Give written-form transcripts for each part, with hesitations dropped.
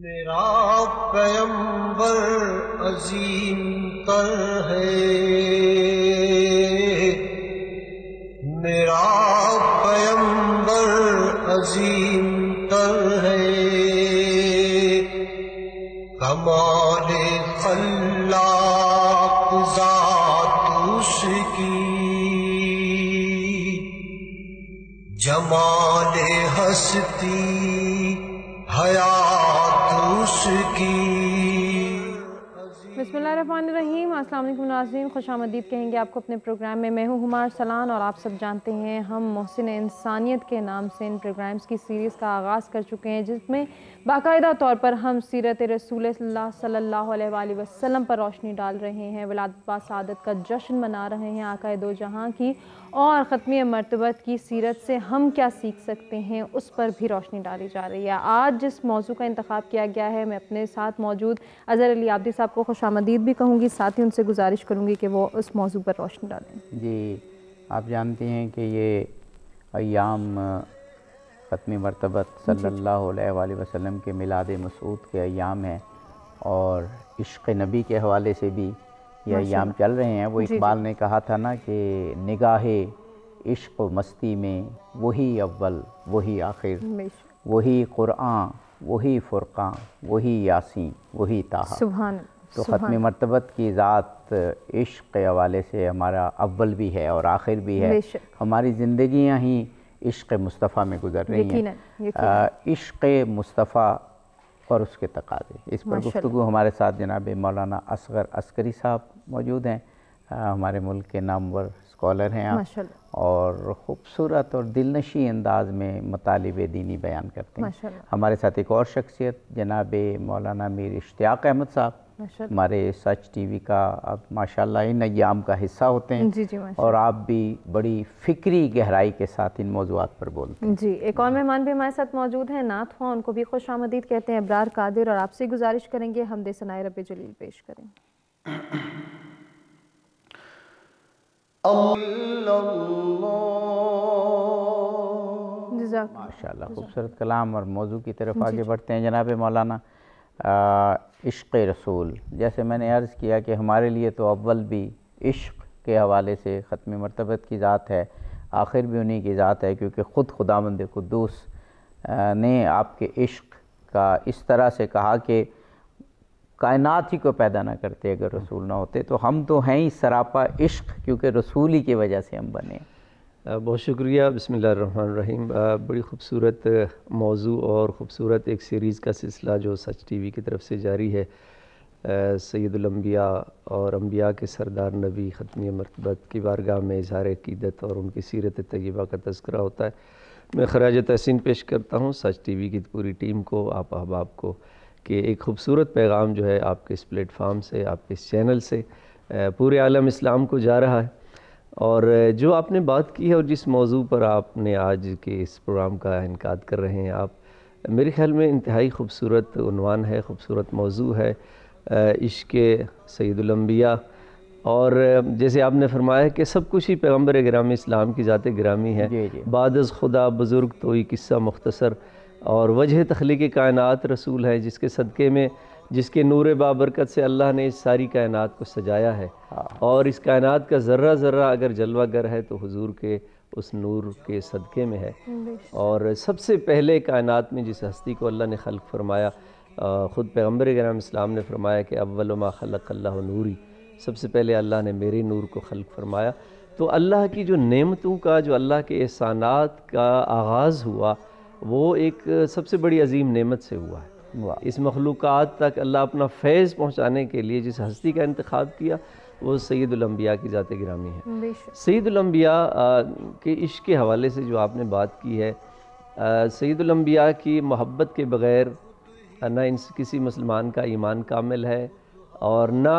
میرا پیمبر عظیم تر ہے، میرا پیمبر عظیم تر ہے، کمال خلاق ذات اس کی، جمال ہستی حیات اس کی۔ بسم اللہ الرحمن الرحیم۔ السلام علیکم ناظرین، خوش آمدید کہیں گے آپ کو اپنے پروگرام میں۔ میں ہوں ہما ارسلان اور آپ سب جانتے ہیں ہم محسن انسانیت کے نام سے ان پروگرامز کی سیریز کا آغاز کر چکے ہیں، جس میں باقاعدہ طور پر ہم سیرت رسول اللہ صلی اللہ علیہ وآلہ وسلم پر روشنی ڈال رہے ہیں، ولادت با سعادت کا جشن منا رہے ہیں آقا دو جہاں کی، اور ختمی مرتبت کی سیرت سے ہم کیا سیکھ سکتے ہیں اس پر بھی روشنی ڈالی جا رہی ہے۔ آج جس موضوع کا انتخاب کیا گیا ہے، میں اپنے ساتھ موجود اظہر علی عابدی صاحب کو خوش آمدید بھی کہوں گی، ساتھ ہی ان سے گزارش کروں گی کہ وہ اس موضوع پر روشنی ڈالیں۔ جی، آپ جانتے ہیں کہ یہ ایام ختمی مرتبت صلی اللہ علیہ وآلہ وسلم کے میلاد مسعود کے ایام ہیں، اور عشق نبی کے حوالے سے بھی یہ ایام چل رہے ہیں۔ وہ اقبال نے کہا تھا نا کہ نگاہ عشق و مستی میں وہی اول وہی آخر، وہی قرآن وہی فرقان وہی یاسین وہی طٰہٰ۔ سبحان اللہ۔ تو ختم مرتبت کی ذات عشق کے حوالے سے ہمارا اول بھی ہے اور آخر بھی ہے۔ ہماری زندگیاں ہی عشق مصطفیٰ میں گزر رہی ہیں۔ عشق مصطفیٰ اور اس کے تقاضے، اس پر گفتگو ہمارے ساتھ جناب مولانا اصغر عسکری صاحب موجود ہیں، ہمارے ملک کے نامور اسکالر ہیں آپ، اور خوبصورت اور دلنشیں انداز میں مطالب دینی بیان کرتے ہیں۔ ہمارے ساتھ ایک اور شخصیت جناب مولانا میر اشتیاق احمد صاحب، ہمارے سچ ٹی وی کا اب ماشاءاللہ ان ایام کا حصہ ہوتے ہیں، اور آپ بھی بڑی فکری گہرائی کے ساتھ ان موضوعات پر بولتے ہیں۔ جی، ایک اور مہمان بھی ہمارے ساتھ موجود ہیں، نعت خواں، ان کو بھی خوش آمدید کہتے ہیں، ابرار قادر، اور آپ سے گزارش کریں گے حمد ثنائے رب جلیل پیش کریں۔ ماشاءاللہ، خوبصورت کلام، اور موضوع کی طرف آگے بڑھتے ہیں جناب مولانا۔ عشق رسول، جیسے میں نے عرض کیا کہ ہمارے لیے تو اول بھی عشق کے حوالے سے ختم مرتبت کی ذات ہے، آخر بھی انہی کی ذات ہے، کیونکہ خود خداوند قدوس نے آپ کے عشق کا اس طرح سے کہا کہ کائنات ہی کو پیدا نہ کرتے اگر رسول نہ ہوتے، تو ہم تو ہیں ہی سراپا عشق، کیونکہ رسول ہی کی وجہ سے ہم بنے ہیں۔ بہت شکریہ۔ بسم اللہ الرحمن الرحیم۔ بڑی خوبصورت موضوع اور خوبصورت ایک سیریز کا سلسلہ جو سچ ٹی وی کی طرف سے جاری ہے، سید الانبیاء اور انبیاء کے سردار نبی ختمی مرتبت کی بارگاہ میں اظہار عقیدت اور ان کی سیرت طیبہ کا تذکرہ ہوتا ہے۔ میں خراج تحسین پیش کرتا ہوں سچ ٹی وی کی پوری ٹیم کو، آپ احباب کو، کہ ایک خوبصورت پیغام جو ہے آپ کے اس پلیٹ فارم سے، آپ کے اس چینل سے پورے عالم اسلام کو جا رہا ہے۔ اور جو آپ نے بات کی ہے اور جس موضوع پر آپ نے آج کے اس پروگرام کا انعقاد کر رہے ہیں آپ، میرے خیال میں انتہائی خوبصورت عنوان ہے، خوبصورت موضوع ہے، عشق سید الانبیاء۔ اور جیسے آپ نے فرمایا کہ سب کچھ ہی پیغمبر گرامی اسلام کی ذات گرامی ہے، بعد از خدا بزرگ تو ہی قصہ مختصر، اور وجہ تخلیق کائنات رسول ہے، جس کے صدقے میں، جس کے نور بابرکت سے اللہ نے اس ساری کائنات کو سجایا ہے، اور اس کائنات کا ذرہ ذرہ اگر جلوہ گر ہے تو حضور کے اس نور کے صدقے میں ہے۔ اور سب سے پہلے کائنات میں جس ہستی کو اللہ نے خلق فرمایا، خود پیغمبر گرامی اسلام نے فرمایا کہ اول ما خلق اللہ نوری، سب سے پہلے اللہ نے میرے نور کو خلق فرمایا۔ تو اللہ کی جو نعمتوں کا، جو اللہ کے احسانات کا آغاز ہوا، وہ ایک سب سے بڑی عظیم نعمت سے ہوا ہے۔ اس مخلوقات تک اللہ اپنا فیض پہنچانے کے لیے جس ہستی کا انتخاب کیا، وہ سید الانبیاء کی ذات گرامی ہے۔ سید الانبیاء کے عشق کے حوالے سے جو آپ نے بات کی ہے، سید الانبیاء کی محبت کے بغیر نہ کسی مسلمان کا ایمان کامل ہے، اور نہ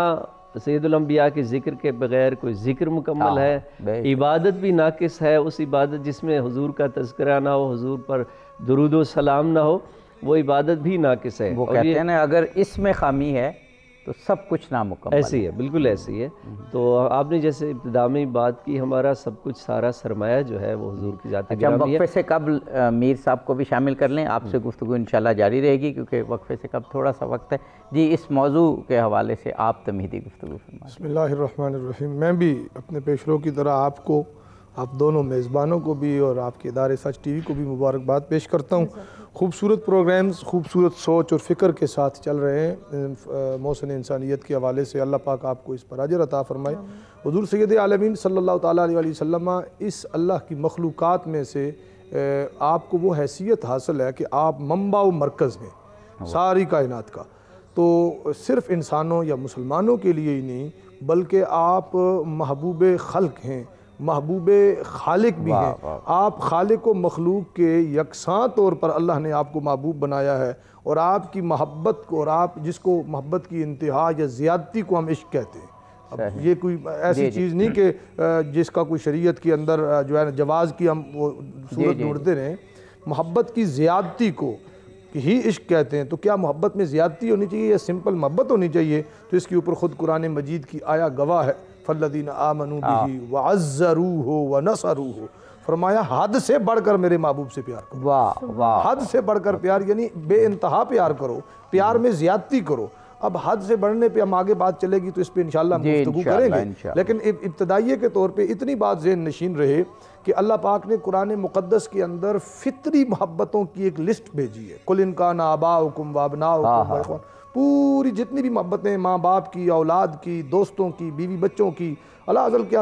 سید الانبیاء کے ذکر کے بغیر کوئی ذکر مکمل ہے، عبادت بھی ناقص ہے۔ اس عبادت جس میں حضور کا تذکرہ نہ ہو، حضور پر درود و سلام نہ ہو، وہ عبادت بھی ناقص ہے۔ وہ کہتے ہیں نا اگر اس میں خامی ہے تو سب کچھ نامکمل ایسے ہی ہے، بالکل ایسے ہی ہے۔ تو آپ نے جیسے ابتدا میں بات کی، ہمارا سب کچھ سارا سرمایہ جو ہے وہ حضور کی ذات گرامی ہے۔ وقفے سے قبل میر صاحب کو بھی شامل کر لیں، آپ سے گفتگو انشاءاللہ جاری رہے گی کیونکہ وقفے سے قبل تھوڑا سا وقت ہے۔ جی، اس موضوع کے حوالے سے آپ تمہیدی گفتگو فرمائیں۔ بسم اللہ الرحمن الرحیم۔ میں بھی اپنے پیشرو کی طرح آپ کو، آپ دونوں میزبانوں کو بھی اور آپ کے ادارے سچ ٹی وی کو بھی مبارکباد پیش کرتا ہوں۔ خوبصورت پروگرامز، خوبصورت سوچ اور فکر کے ساتھ چل رہے ہیں محسن انسانیت کے حوالے سے۔ اللہ پاک آپ کو اس پر اجر عطا فرمائے۔ حضور سید عالمین صلی اللہ تعالیٰ علیہ وسلم، اس اللہ کی مخلوقات میں سے آپ کو وہ حیثیت حاصل ہے کہ آپ منبع و مرکز ہیں ساری کائنات کا۔ تو صرف انسانوں یا مسلمانوں کے لیے ہی نہیں بلکہ آپ محبوب خلق ہیں، محبوب خالق بھی ہیں۔ آپ خالق و مخلوق کے یکساں طور پر اللہ نے آپ کو محبوب بنایا ہے، اور آپ کی محبت کو، اور آپ جس کو محبت کی انتہا یا زیادتی کو ہم عشق کہتے ہیں۔ اب یہ کوئی ایسی چیز نہیں کہ جس کا کوئی شریعت کے اندر جو ہے جواز کی ہم وہ صورت ڈھونڈتے رہیں۔ محبت کی زیادتی کو ہی عشق کہتے ہیں۔ تو کیا محبت میں زیادتی ہونی چاہیے یا سمپل محبت ہونی چاہیے؟ تو اس کے اوپر خود قرآن مجید کی آیا گواہ ہے، فالذین آمنوا بہ وعزروہ ونصروہ۔ فرمایا حد سے بڑھ کر میرے محبوب سے پیار کرو۔ حد سے بڑھ کر پیار یعنی بے انتہا پیار کرو، پیار میں زیادتی کرو۔ اب حد سے بڑھنے پہ ہم آگے بات چلے گی تو اس پہ انشاءاللہ ہم گفتگو کریں گے، لیکن ابتدائیے کے طور پہ اتنی بات ذہن نشین رہے کہ اللہ پاک نے قرآن مقدس کے اندر فطری محبتوں کی ایک لسٹ بھیجی ہے۔ قل ان کان آباؤکم وابناؤکم واخوان، پوری جتنی بھی محبتیں، ماں باپ کی، اولاد کی، دوستوں کی، بیوی بچوں کی، اللہ ازل کے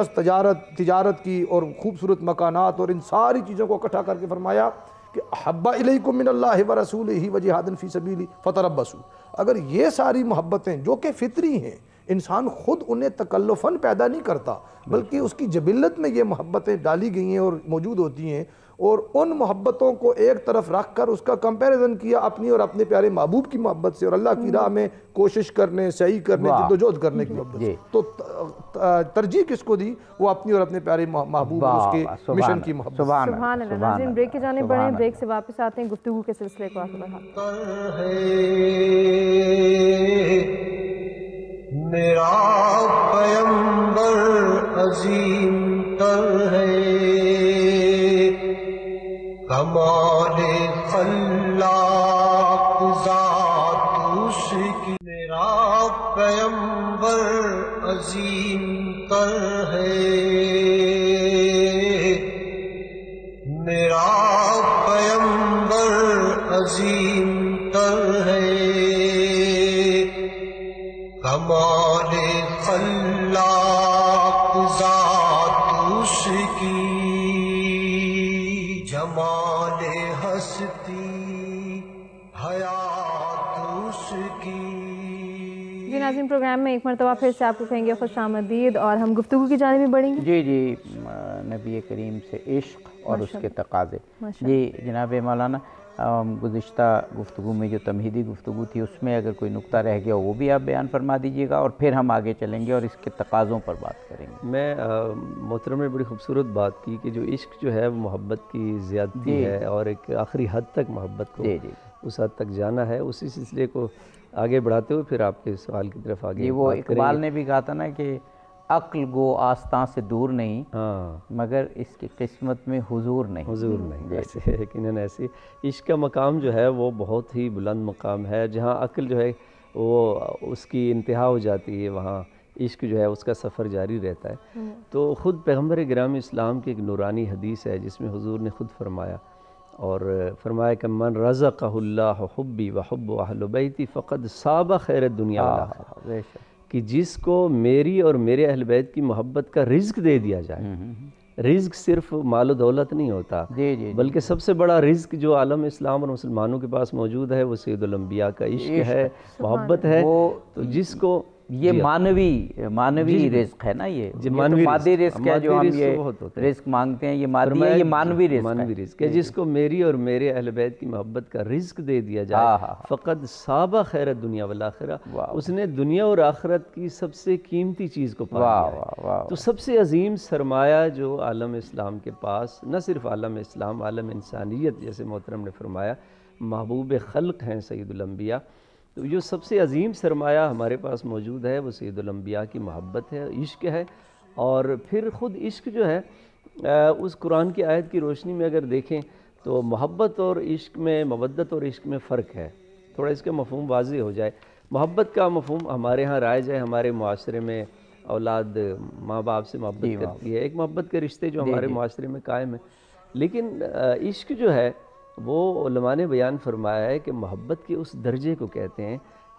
تجارت کی، اور خوبصورت مکانات، اور ان ساری چیزوں کو اکٹھا کر کے فرمایا کہ احب الیکم من اللہ ورسولہ وجہاد فی سبیلہ فتربصوا۔ اگر یہ ساری محبتیں جو کہ فطری ہیں، انسان خود انہیں تکلفاً پیدا نہیں کرتا بلکہ اس کی جبلت میں یہ محبتیں ڈالی گئی ہیں اور موجود ہوتی ہیں، اور ان محبتوں کو ایک طرف رکھ کر اس کا کمپیریزن کیا اپنی اور اپنے پیارے محبوب کی محبت سے، اور اللہ کی راہ میں کوشش کرنے، سعی کرنے، جدوجہد کرنے کی محبت سے۔ تو ترجیح کس کو دی؟ وہ اپنی اور اپنے پیارے محبوب اور اس کے مشن کی محبت۔ سبحان اللہ۔ ناظرین، بریک کی جانب بڑھیں، بریک سے واپس آتے ہیں، گفتگو کے سلسلے کو آگے بڑھاتے ہیں۔ میرا پیمبر عظیم تر ہے، کمال خلاق ذات اس کی۔ میرا پیمبر عظیم تر ہے، میرا پیمبر عظیم تر ہے، کمال خلاق ذات اس کی، جمال ہستی حیات اس کی۔ جی ناظرین، پروگرام میں ایک مرتبہ پھر سے آپ کو کہیں گے خوش آمدید، اور ہم گفتگو کی جانب بھی بڑھیں گے۔ جی نبی کریم سے عشق اور اس کے تقاضے۔ جی جناب مولانا، گزشتہ گفتگو میں جو تمہیدی گفتگو تھی اس میں اگر کوئی نقطہ رہ گیا وہ بھی آپ بیان فرما دیجیے گا، اور پھر ہم آگے چلیں گے اور اس کے تقاضوں پر بات کریں گے۔ میں محترم نے بڑی خوبصورت بات کی کہ جو عشق جو ہے وہ محبت کی زیادتی ہے، اور ایک آخری حد تک محبت کو اس حد تک جانا ہے۔ اسی سلسلے کو آگے بڑھاتے ہوئے پھر آپ کے سوال کی طرف آگے یہ وہ اقبال نے بھی کہا تھا نا کہ عقل گو آستاں سے دور نہیں، مگر اس کی قسمت میں حضور نہیں۔ ایسے یقیناً ایسے عشق کا مقام جو ہے وہ بہت ہی بلند مقام ہے، جہاں عقل جو ہے وہ اس کی انتہا ہو جاتی ہے، وہاں عشق جو ہے اس کا سفر جاری رہتا ہے۔ تو خود پیغمبر گرامی اسلام کی ایک نورانی حدیث ہے جس میں حضور نے خود فرمایا کہ من رزقہ اللہ حبی و حب اہل بیتی فقد صاب خیر الدنیا والآخرہ، کہ جس کو میری اور میرے اہل بیت کی محبت کا رزق دے دیا جائے۔ رزق صرف مال و دولت نہیں ہوتا، بلکہ سب سے بڑا رزق جو عالم اسلام اور مسلمانوں کے پاس موجود ہے وہ سید الانبیاء کا عشق ہے، محبت ہے۔ تو جس کو یہ مانوی رزق ہے نا، یہ مادی رزق ہے جو ہم یہ رزق مانگتے ہیں، یہ مادی ہے، یہ مانوی رزق ہے۔ جس کو میری اور میرے اہل بیت کی محبت کا رزق دے دیا جائے، فقد صاب خیر الدنیا والآخرہ، اس نے دنیا اور آخرت کی سب سے قیمتی چیز کو پا لیا ہے۔ تو سب سے عظیم سرمایہ جو عالم اسلام کے پاس، نہ صرف عالم اسلام، عالم انسانیت، جیسے محترم نے فرمایا محبوب خلق ہیں سید الانبیاء، تو جو سب سے عظیم سرمایہ ہمارے پاس موجود ہے وہ سید الانبیاء کی محبت ہے، عشق ہے. اور پھر خود عشق جو ہے اس قرآن کی آیت کی روشنی میں اگر دیکھیں تو محبت اور عشق میں، مودت اور عشق میں فرق ہے. تھوڑا اس کا مفہوم واضح ہو جائے. محبت کا مفہوم ہمارے ہاں رائج ہے، ہمارے معاشرے میں اولاد ماں باپ سے محبت کرتی ہے، ایک محبت کے رشتے جو ہمارے معاشرے میں قائم ہیں. لیکن عشق جو ہے وہ علماء نے بیان فرمایا ہے کہ محبت کے اس درجے کو کہتے ہیں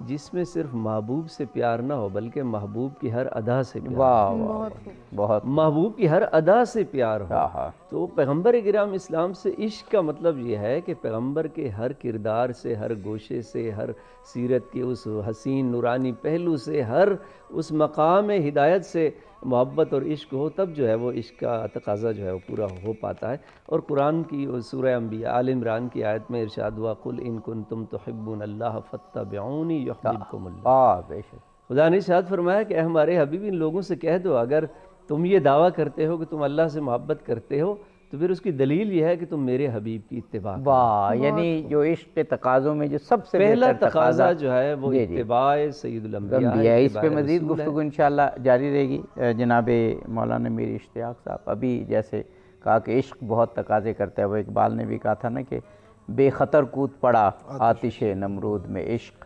جس میں صرف محبوب سے پیار نہ ہو بلکہ محبوب کی ہر ادا سے پیار ہو. بہت محبوب کی ہر ادا سے پیار ہو. تو پیغمبر کرام اسلام سے عشق کا مطلب یہ ہے کہ پیغمبر کے ہر کردار سے، ہر گوشے سے، ہر سیرت کے اس حسین نورانی پہلو سے، ہر اس مقام ہدایت سے محبت اور عشق ہو، تب جو ہے وہ عشق کا تقاضا جو ہے وہ پورا ہو پاتا ہے. اور قرآن کی سورہ انبیاء آل عمران کی آیت میں ارشاد ہوا قُلْ إِن كُنتُمْ تُحِبُّونَ اللَّهَ فَاتَّبِعُونِي يُحْبِبْكُمُ اللَّهُ. خدا نے ارشاد فرمایا کہ اے ہمارے حبیب ان لوگوں سے کہہ دو اگر تم یہ دعویٰ کرتے ہو کہ تم اللہ سے محبت کرتے ہو تو پھر اس کی دلیل یہ ہے کہ تم میرے حبیب کی اتباع کرو. واہ، یعنی جو عشق کے تقاضوں میں جو سب سے پہلا تقاضا جو ہے وہ اتباع سید الانبیاء ہے. اس پہ مزید گفتگو انشاءاللہ جاری رہے گی. جناب مولانا میر اشتیاق صاحب، ابھی جیسے کہا کہ عشق بہت تقاضے کرتا ہے، وہ اقبال نے بھی کہا تھا نا کہ بے خطر کود پڑا آتش نمرود میں عشق،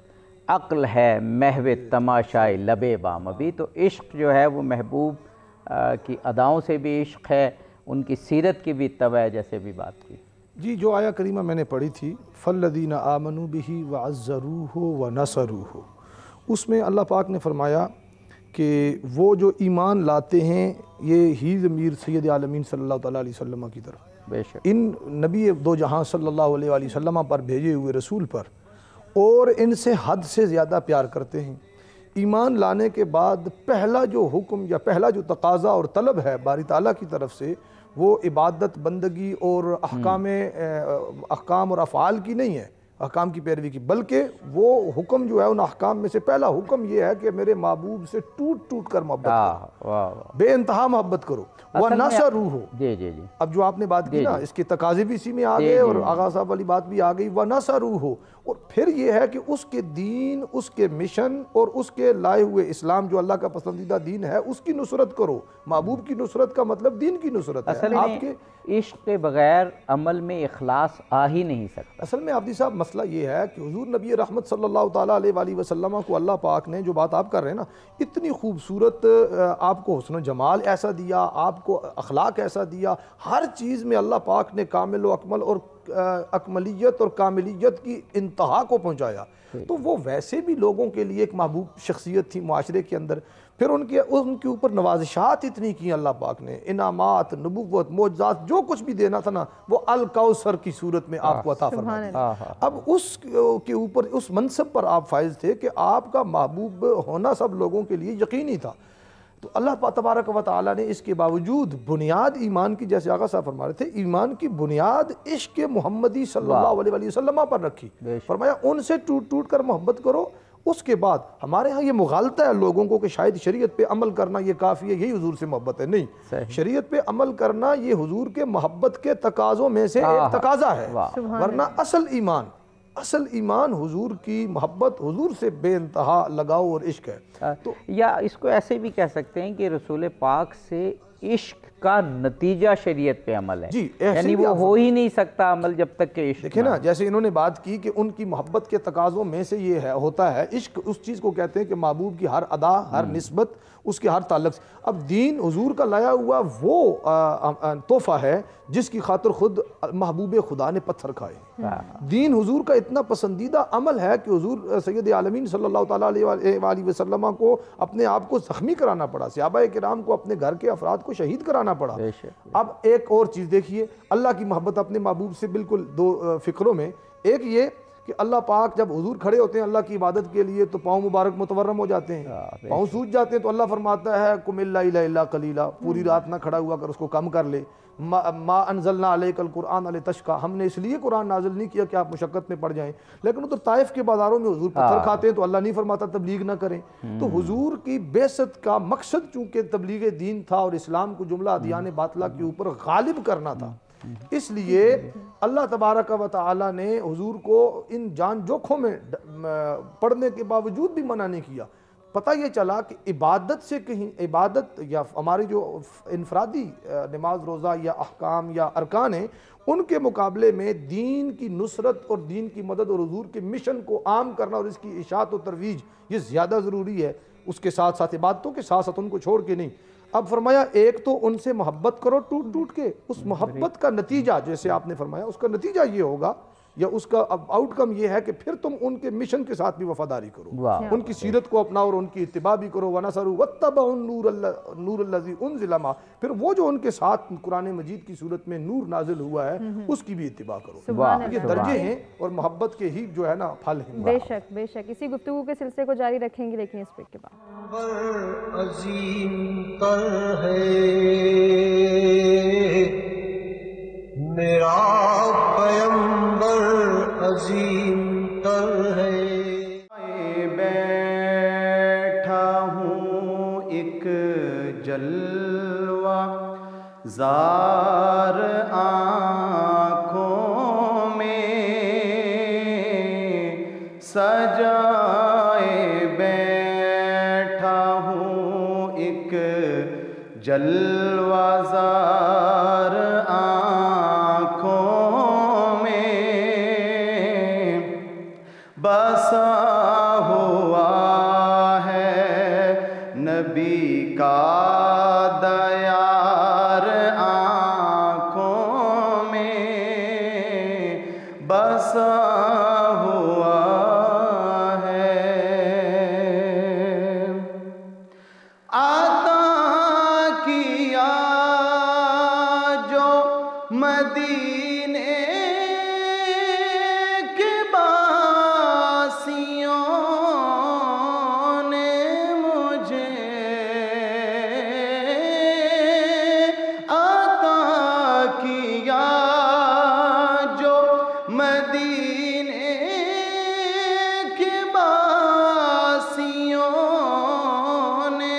عقل ہے محو تماشائے لب بام. ابھی تو عشق جو ہے وہ محبوب کی اداؤں سے بھی عشق ہے، ان کی سیرت کی بھی اتباع ہے جیسے بھی بات کی. جی، جو آیہ کریمہ میں نے پڑھی تھی فَالَّذِينَ آمَنُوا بِهِ وَعَزَّرُوهُ وَنَصَرُوهُ، اس میں اللہ پاک نے فرمایا کہ وہ جو ایمان لاتے ہیں یہ ہی ضمیر سید عالمین صلی اللہ تعالیٰ علیہ وسلم کی طرف، بے شک ان نبی دو جہاں صلی اللہ علیہ وآلہ وسلم پر بھیجے ہوئے رسول پر، اور ان سے حد سے زیادہ پیار کرتے ہیں. ایمان لانے کے بعد پہلا جو حکم یا پہلا جو تقاضا اور طلب ہے باری تعالیٰ کی طرف سے وہ عبادت، بندگی اور احکام اور افعال کی نہیں ہے، احکام کی پیروی کی، بلکہ وہ حکم جو ہے ان احکام میں سے پہلا حکم یہ ہے کہ میرے محبوب سے ٹوٹ ٹوٹ کر محبت کرو، بے انتہا محبت کرو. وَنَصَرُوهُ، جی جی جی اب جو آپ نے بات کی نا اس کے تقاضے بھی اسی میں آ گئے اور آغا صاحب والی بات بھی آ گئی. وَنَصَرُوهُ، اور پھر یہ ہے کہ اس کے دین، اس کے مشن اور اس کے لائے ہوئے اسلام جو اللہ کا پسندیدہ دین ہے اس کی نصرت کرو. محبوب کی نصرت کا مطلب دین کی نصرت ہے. اصل میں عشق کے بغیر عمل میں اخلاص آ ہی نہیں سکتا. اصل میں عابدی صاحب مسئلہ یہ ہے کہ حضور نبی رحمت صلی اللہ تعالیٰ علیہ وآلہ وسلم کو اللہ پاک نے، جو بات آپ کر رہے ہیں نا، اتنی خوبصورت آپ کو حسن و جمال ایسا دیا، آپ کو اخلاق ایسا دیا، ہر چیز میں اللہ پاک نے کامل و اکمل اور اکملیت اور کاملیت کی انتہا کو پہنچایا. تو وہ ویسے بھی لوگوں کے لیے ایک محبوب شخصیت تھی معاشرے کے اندر. پھر ان کے اوپر نوازشات اتنی کی اللہ پاک نے، انعامات، نبوت، معجزات، جو کچھ بھی دینا تھا نا وہ الکوثر کی صورت میں آپ کو عطا فرما دیا. اب اس کے اوپر، اس منصب پر آپ فائز تھے کہ آپ کا محبوب ہونا سب لوگوں کے لیے یقینی تھا. تو اللہ تبارک و تعالیٰ نے اس کے باوجود بنیاد ایمان کی، جیسے آقا صاحب فرما رہے تھے، ایمان کی بنیاد عشق محمدی صلی اللہ علیہ وآلہ وسلم پر رکھی. فرمایا ان سے ٹوٹ ٹوٹ کر محبت کرو. اس کے بعد ہمارے ہاں یہ مغالطہ ہے لوگوں کو کہ شاید شریعت پہ عمل کرنا یہ کافی ہے، یہی حضور سے محبت ہے. نہیں، شریعت پہ عمل کرنا یہ حضور کے محبت کے تقاضوں میں سے ایک تقاضا ہے، ورنہ اصل ایمان حضور کی محبت، حضور سے بے انتہا لگاؤ اور عشق ہے. تو یا اس کو ایسے بھی کہہ سکتے ہیں کہ رسول پاک سے عشق کا نتیجہ شریعت پہ عمل ہے. جی، یعنی وہ ہو ہی نہیں سکتا عمل جب تک کہ عشق. دیکھیں نا، جیسے انہوں نے بات کی کہ ان کی محبت کے تقاضوں میں سے یہ ہوتا ہے عشق. اس چیز کو کہتے ہیں کہ محبوب کی ہر ادا، ہر نسبت، اس کے ہر تعلق سے. اب دین حضور کا لایا ہوا وہ تحفہ ہے جس کی خاطر خود محبوب خدا نے پتھر کھائے. دین حضور کا اتنا پسندیدہ عمل ہے کہ حضور سید عالمین صلی اللہ تعالیٰ علیہ وآلہ وسلم کو اپنے آپ کو زخمی کرانا پڑا، صحابہ کرام کو اپنے گھر کے افراد کو شہید کرانا پڑا. اب ایک اور چیز دیکھیے، اللہ کی محبت اپنے محبوب سے بالکل دو فکروں میں. ایک یہ کہ اللہ پاک جب حضور کھڑے ہوتے ہیں اللہ کی عبادت کے لیے تو پاؤں مبارک متورم ہو جاتے ہیں، پاؤں سوج جاتے ہیں، تو اللہ فرماتا ہے قم اللیل الا قلیلا، پوری رات نہ کھڑا ہوا کر، اس کو کم کر لے. ما انزلنا علیک القرآن لتشقی، ہم نے اس لیے قرآن نازل نہیں کیا کہ آپ مشقت میں پڑ جائیں. لیکن ادھر طائف کے بازاروں میں حضور پتھر کھاتے ہیں تو اللہ نہیں فرماتا تبلیغ نہ کریں. تو حضور کی بعثت کا مقصد چونکہ تبلیغ دین تھا اور اسلام کو جملہ ادیان باطلہ کے اوپر غالب کرنا تھا، اس لیے اللہ تبارک و تعالی نے حضور کو ان جان جوکھوں میں پڑھنے کے باوجود بھی منع نہیں کیا۔ پتہ یہ چلا کہ عبادت سے کہیں عبادت یا ہماری جو انفرادی نماز روزہ یا احکام یا ارکان ہیں ان کے مقابلے میں دین کی نصرت اور دین کی مدد اور حضور کے مشن کو عام کرنا اور اس کی اشاعت و ترویج یہ زیادہ ضروری ہے، اس کے ساتھ ساتھ عبادتوں کے ساتھ ساتھ ان کو چھوڑ کے نہیں۔ اب فرمایا ایک تو ان سے محبت کرو ٹوٹ ٹوٹ کے، اس محبت کا نتیجہ جیسے آپ نے فرمایا اس کا نتیجہ یہ ہوگا یا اس کا آؤٹ کم یہ ہے کہ پھر تم ان کے مشن کے ساتھ بھی وفاداری کرو، ان کی سیرت کو اپناؤ اور ان کی اتباع بھی کرو۔ وَنَصَرُوا وَاتَّبَعُوا النُّورَ الَّذِي أُنزِلَ مَعَهُ، پھر وہ جو ان کے ساتھ قرآن مجید کی صورت میں نور نازل ہوا ہے اس کی بھی اتباع کرو۔ یہ درجے ہیں اور محبت کے ہی جو ہے نا پھل ہیں۔ بے شک بے شک، اسی گفتگو کے سلسلے کو جاری رکھیں گے لیکن اس بریک کے بعد۔ عظیم تر ہے میرا پیمبر، عظیم تر ہے۔ بیٹھا ہوں ایک جلوہ زار آنکھوں میں سجائے بیٹھا ہوں ایک جلوہ زار آنکھوں میں بسا ہوا ہے نبی کا دیار آنکھوں میں بسا ہوا ہے۔ عطا کیا جو مدینے کے باسیوں نے مجھے، عطا کیا جو مدینے کے باسیوں نے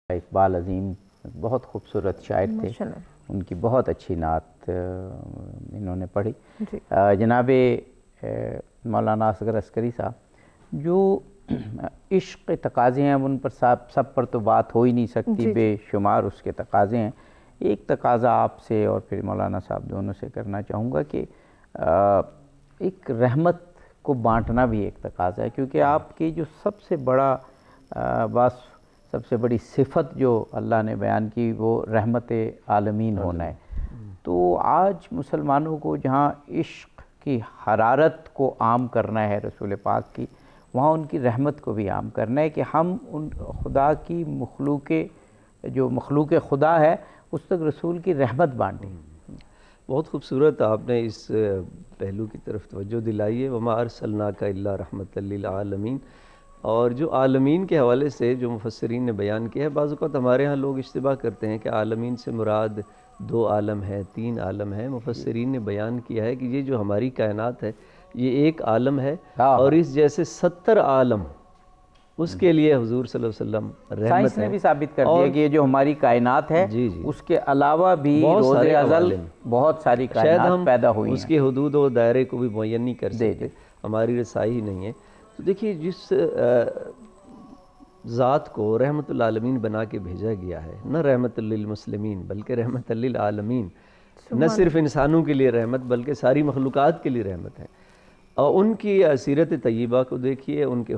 اقبال عظیم بہت خوبصورت شاعر تھے، ان کی بہت اچھی نعت انہوں نے پڑھی۔ جناب مولانا اصغر عسکری صاحب، جو عشق تقاضے ہیں ان پر سب پر تو بات ہو ہی نہیں سکتی، بے شمار اس کے تقاضے ہیں۔ ایک تقاضا آپ سے اور پھر مولانا صاحب دونوں سے کرنا چاہوں گا کہ ایک رحمت کو بانٹنا بھی ایک تقاضا ہے، کیونکہ آپ کی جو سب سے بڑا وصف، سب سے بڑی صفت جو اللہ نے بیان کی وہ رحمت عالمین ہونا ہے۔ تو آج مسلمانوں کو جہاں عشق کی حرارت کو عام کرنا ہے رسول پاک کی، وہاں ان کی رحمت کو بھی عام کرنا ہے کہ ہم ان خدا کی مخلوق خدا ہے اس تک رسول کی رحمت بانٹیں۔ بہت خوبصورت آپ نے اس پہلو کی طرف توجہ دلائی ہے، وما ارسلناک الا رحمۃ للعالمین۔ اور جو عالمین کے حوالے سے جو مفسرین نے بیان کیا ہے، بعض اوقات ہمارے ہاں لوگ اشتباہ کرتے ہیں کہ عالمین سے مراد 2 عالم ہے، 3 عالم ہے۔ مفسرین نے بیان کیا ہے کہ یہ جو ہماری کائنات ہے یہ ایک عالم ہے، اور اس جیسے 70 عالم اس کے لیے حضور صلی اللہ علیہ وسلم رحمت سائنس نے بھی ثابت کر دیا کہ یہ جو ہماری کائنات ہے اس کے علاوہ بھی روز ازل بہت ساری کائنات پیدا ہوئی ہیں، اس کے حدود و دائرے کو بھی معین نہیں کر سکتے، ہماری رسائی ہی نہیں ہے۔ تو دیکھیے جس ذات کو رحمت العالمین بنا کے بھیجا گیا ہے، نہ رحمت للمسلمین بلکہ رحمت للعالمین، نہ صرف انسانوں کے لیے رحمت بلکہ ساری مخلوقات کے لیے رحمت ہے، اور ان کی سیرت طیبہ کو دیکھیے، ان کے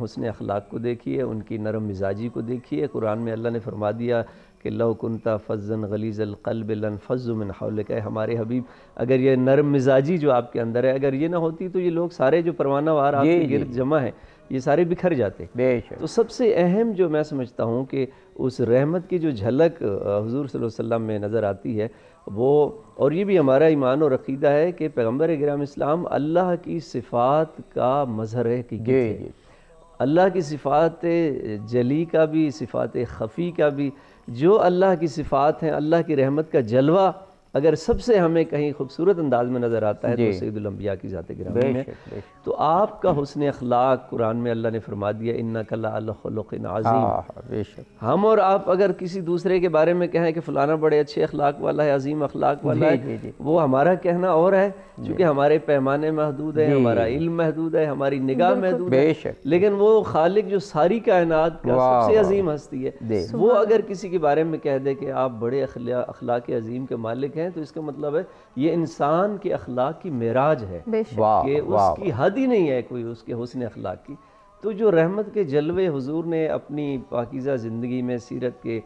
حسن اخلاق کو دیکھیے، ان کی نرم مزاجی کو دیکھیے۔ قرآن میں اللہ نے فرما دیا کہ لو کنت فظا غلیظ القلب لانفضوا من حولک، اے ہمارے حبیب اگر یہ نرم مزاجی جو آپ کے اندر ہے اگر یہ نہ ہوتی تو یہ لوگ سارے جو پروانہ وار آپ کے گرد جمع ہیں یہ سارے بکھر جاتے۔ تو سب سے اہم جو میں سمجھتا ہوں کہ اس رحمت کی جو جھلک حضور صلی اللہ علیہ وسلم میں نظر آتی ہے وہ، اور یہ بھی ہمارا ایمان اور عقیدہ ہے کہ پیغمبر گرامی اسلام اللہ کی صفات کا مظہر حقیقت ہے، اللہ کی صفات جلی کا بھی، صفات خفی کا بھی، جو اللہ کی صفات ہیں، اللہ کی رحمت کا جلوہ اگر سب سے ہمیں کہیں خوبصورت انداز میں نظر آتا ہے تو سید الانبیاء کی ذات گرامی میں۔ تو آپ کا حسن اخلاق قرآن میں اللہ نے فرما دیا انک لعلی خلق عظیم۔ ہم اور آپ اگر کسی دوسرے کے بارے میں کہیں کہ فلانا بڑے اچھے اخلاق والا ہے، عظیم اخلاق والا ہے، وہ ہمارا کہنا اور ہے، چونکہ ہمارے پیمانے محدود ہیں، ہمارا علم محدود ہے، ہماری نگاہ محدود ہے، لیکن وہ خالق جو ساری کائنات کا سب سے عظیم ہستی ہے، وہ اگر کسی کے بارے میں کہہ دے کہ آپ بڑے اخلاق عظیم کے مالک ہیں تو اس کا مطلب ہے یہ انسان کے اخلاق کی معراج ہے کہ اس کی حد ہی نہیں ہے کوئی اس کے حسن اخلاق کی۔ تو جو رحمت کے جلوے حضور نے اپنی پاکیزہ زندگی میں سیرت کے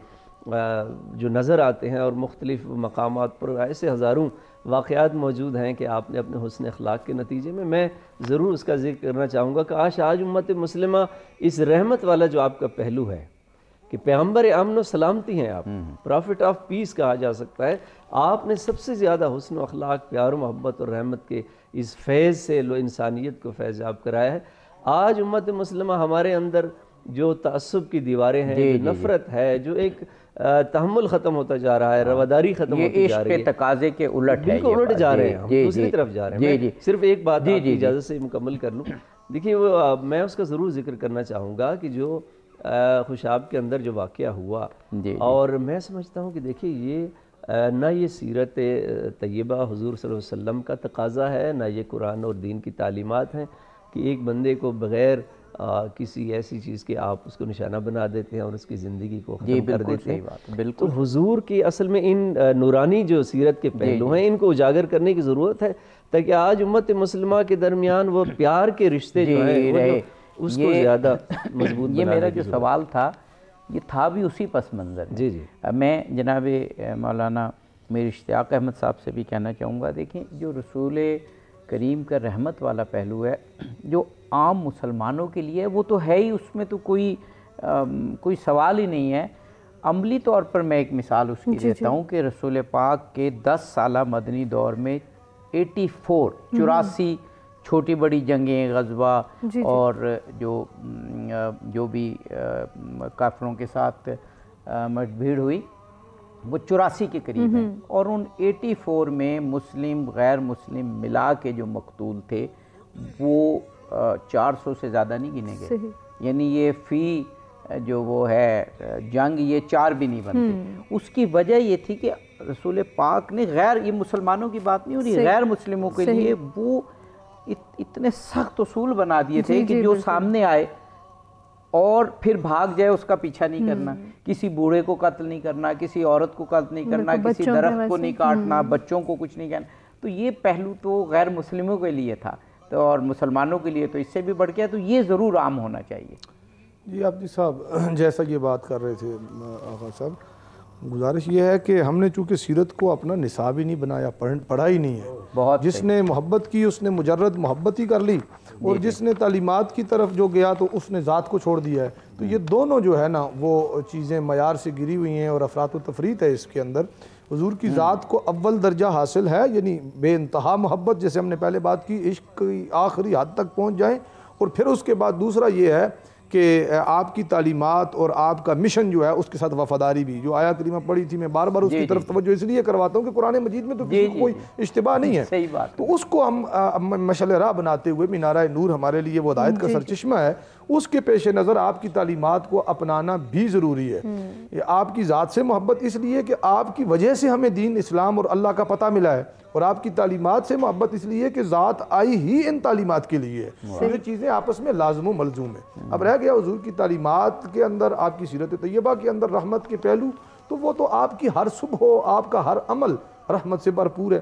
جو نظر آتے ہیں، اور مختلف مقامات پر ایسے ہزاروں واقعات موجود ہیں کہ آپ نے اپنے حسن اخلاق کے نتیجے میں ضرور اس کا ذکر کرنا چاہوں گا کہ آج امت مسلمہ اس رحمت والا جو آپ کا پہلو ہے کہ پیغمبر امن و سلامتی ہیں، آپ پرافٹ آف پیس کہا جا سکتا ہے، آپ نے سب سے زیادہ حسن و اخلاق، پیار و محبت اور رحمت کے اس فیض سے لو انسانیت کو فیض یاب کرایا ہے۔ آج امت مسلمہ ہمارے اندر جو تعصب کی دیواریں ہیں، جو نفرت ہے، جو ایک تحمل ختم ہوتا جا رہا ہے، رواداری ختم ہوتی جا رہی ہے، عشق تقاضے کے الٹ ہے، بالکل الٹ جا رہے ہیں، ہم دوسری طرف جا رہے ہیں۔ میں صرف ایک بات آپ کی اجازت سے مکمل کر لوں، دیکھیے میں اس کا ضرور ذکر کرنا چاہوں گا کہ جو خوشاب کے اندر جو واقعہ ہوا، اور میں سمجھتا ہوں کہ دیکھیے یہ نہ یہ سیرت طیبہ حضور صلی اللہ علیہ وسلم کا تقاضا ہے، نہ یہ قرآن اور دین کی تعلیمات ہیں کہ ایک بندے کو بغیر کسی ایسی چیز کے آپ اس کو نشانہ بنا دیتے ہیں اور اس کی زندگی کو ختم کر دیتے ہیں۔ تو حضور کی اصل میں ان نورانی جو سیرت کے پہلو ہیں ان کو اجاگر کرنے کی ضرورت ہے تاکہ آج امت مسلمہ کے درمیان وہ پیار کے رشتے جو ہیں اس کو زیادہ مضبوط بنانے۔ یہ میرا جو سوال تھا یہ تھا بھی اسی پس منظر میں۔ میں جناب مولانا میر اشتیاق احمد صاحب سے بھی کہنا چاہوں گا، دیکھیں جو رسول کریم کا رحمت والا پہلو ہے جو عام مسلمانوں کے لیے وہ تو ہے ہی، اس میں تو کوئی سوال ہی نہیں ہے۔ عملی طور پر میں ایک مثال اس کی دیتا ہوں کہ رسول پاک کے 10 سالہ مدنی دور میں 84 چھوٹی بڑی جنگیں، غزوہ اور جو بھی کافروں کے ساتھ مٹ بھیڑ ہوئی وہ 84 کے قریب ہیں، اور ان 84 میں مسلم غیر مسلم ملا کے جو مقتول تھے وہ 400 سے زیادہ نہیں گنے گئے، یعنی یہ فی جو وہ ہے جنگ یہ 4 بھی نہیں بنتے۔ اس کی وجہ یہ تھی کہ رسول پاک نے یہ مسلمانوں کی بات نہیں ہو رہی، غیر مسلموں کے لیے وہ اتنے سخت اصول بنا دیے تھے کہ جو سامنے آئے اور پھر بھاگ جائے اس کا پیچھا نہیں کرنا، کسی بوڑھے کو قتل نہیں کرنا، کسی عورت کو قتل نہیں کرنا، کسی درخت کو نہیں کاٹنا، بچوں کو کچھ نہیں کہنا۔ تو یہ پہلو تو غیر مسلموں کے لیے تھا تو اور مسلمانوں کے لیے تو اس سے بھی بڑھ گیا، تو یہ ضرور عام ہونا چاہیے۔ جی عابدی صاحب جیسا یہ بات کر رہے تھے آقا صاحب، گزارش یہ ہے کہ ہم نے چونکہ سیرت کو اپنا نصاب ہی نہیں بنایا، پڑھا ہی نہیں ہے، جس نے محبت کی اس نے مجرد محبت ہی کر لی، اور جس نے تعلیمات کی طرف جو گیا تو اس نے ذات کو چھوڑ دیا ہے۔ تو یہ دونوں جو ہے نا وہ چیزیں معیار سے گری ہوئی ہیں اور افراط و تفریط ہے اس کے اندر۔ حضور کی ذات کو اول درجہ حاصل ہے، یعنی بے انتہا محبت، جیسے ہم نے پہلے بات کی، عشق کی آخری حد تک پہنچ جائیں، اور پھر اس کے بعد دوسرا یہ ہے کہ آپ کی تعلیمات اور آپ کا مشن جو ہے اس کے ساتھ وفاداری بھی. جو آیا کریمہ پڑھی تھی میں بار بار اس کی طرف توجہ اس لیے کرواتا ہوں کہ قرآن مجید میں تو کسی کو کوئی اشتباہ نہیں ہے. صحیح بات. تو اس کو ہم مشعل راہ بناتے ہوئے مینارہ نور ہمارے لیے وہ ہدایت کا سرچشمہ ہے. اس کے پیش نظر آپ کی تعلیمات کو اپنانا بھی ضروری ہے. یہ آپ کی ذات سے محبت اس لیے کہ آپ کی وجہ سے ہمیں دین اسلام اور اللہ کا پتہ ملا ہے, اور آپ کی تعلیمات سے محبت اس لیے کہ ذات آئی ہی ان تعلیمات کے لیے ہے. یہ چیزیں آپس میں لازم و ملزوم ہیں. اب رہ گیا حضور کی تعلیمات کے اندر, آپ کی سیرت طیبہ کے اندر رحمت کے پہلو, تو وہ تو آپ کی ہر صبح ہو, آپ کا ہر عمل رحمت سے بھرپور ہے.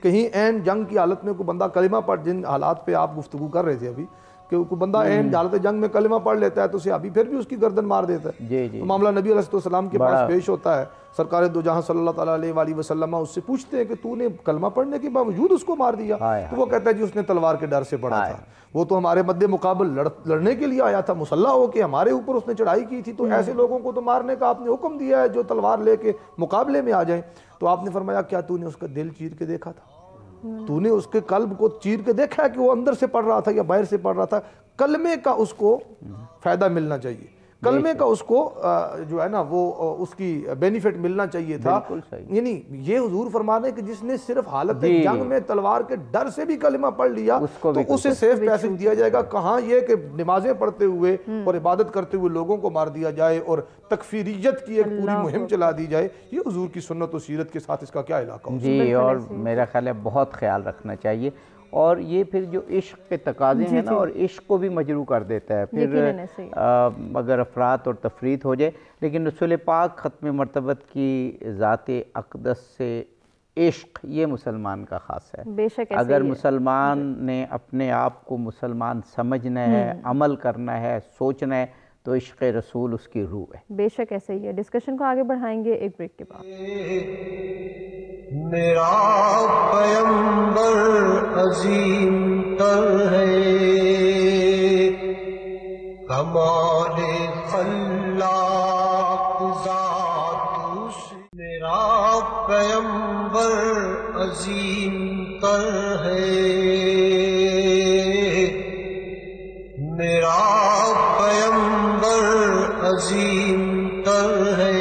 کہیں عین جنگ کی حالت میں کوئی بندہ کلمہ پڑھ, جن حالات پہ آپ گفتگو کر رہے تھے ابھی, کہ کوئی بندہ عین حالت جنگ میں کلمہ پڑھ لیتا ہے تو صحابی پھر بھی اس کی گردن مار دیتا ہے. تو معاملہ نبی علیہ السلام کے پاس پیش ہوتا ہے, سرکار دو جہاں صلی اللہ تعالیٰ علیہ وآلہ وسلم اس سے پوچھتے ہیں کہ تو نے کلمہ پڑھنے کے باوجود اس کو مار دیا. تو وہ کہتا ہے جی اس نے تلوار کے ڈر سے پڑھا تھا, وہ تو ہمارے مد مقابل لڑنے کے لیے آیا تھا, مسلح ہو کے ہمارے اوپر اس نے چڑھائی کی تھی, تو ایسے لوگوں کو تو مارنے کا آپ نے حکم دیا ہے جو تلوار لے کے مقابلے میں آ جائیں. تو آپ نے فرمایا کیا تو نے اس کا دل چیر کے دیکھا تھا؟ تو نے اس کے قلب کو چیر کے دیکھا ہے کہ وہ اندر سے پڑھ رہا تھا یا باہر سے پڑھ رہا تھا؟ کلمے کا اس کو فائدہ ملنا چاہیے, کلمے کا اس کو جو ہے نا وہ اس کی بینیفٹ ملنا چاہیے تھا. یعنی یہ حضور فرمانے ہیں کہ جس نے صرف حالت جنگ میں تلوار کے ڈر سے بھی کلمہ پڑھ لیا تو اسے سیف پیسج دیا جائے گا. کہاں یہ کہ نمازیں پڑھتے ہوئے اور عبادت کرتے ہوئے لوگوں کو مار دیا جائے اور تکفیریت کی ایک پوری مہم چلا دی جائے. یہ حضور کی سنت و سیرت کے ساتھ اس کا کیا علاقہ ہو؟ جی, اور میرا خیال ہے بہت خیال رکھنا چاہیے. اور یہ پھر جو عشق کے تقاضے ہیں نا, اور عشق کو بھی مجروح کر دیتا ہے پھر اگر افراط اور تفریط ہو جائے. لیکن رسول پاک ختم مرتبت کی ذات اقدس سے عشق یہ مسلمان کا خاص ہے. اگر مسلمان نے اپنے آپ کو مسلمان سمجھنا ہے, عمل کرنا ہے, سوچنا ہے, تو عشق رسول اس کی روح ہے. بے شک ایسے ہی ہے. ڈسکشن کو آگے بڑھائیں گے ایک بریک کے بعد. میرا پیمبر عظیم تر ہے, کمال خلاق ذات اس. میرا پیمبر عظیم تر ہے, میرا پیمبر عظیم تر ہے,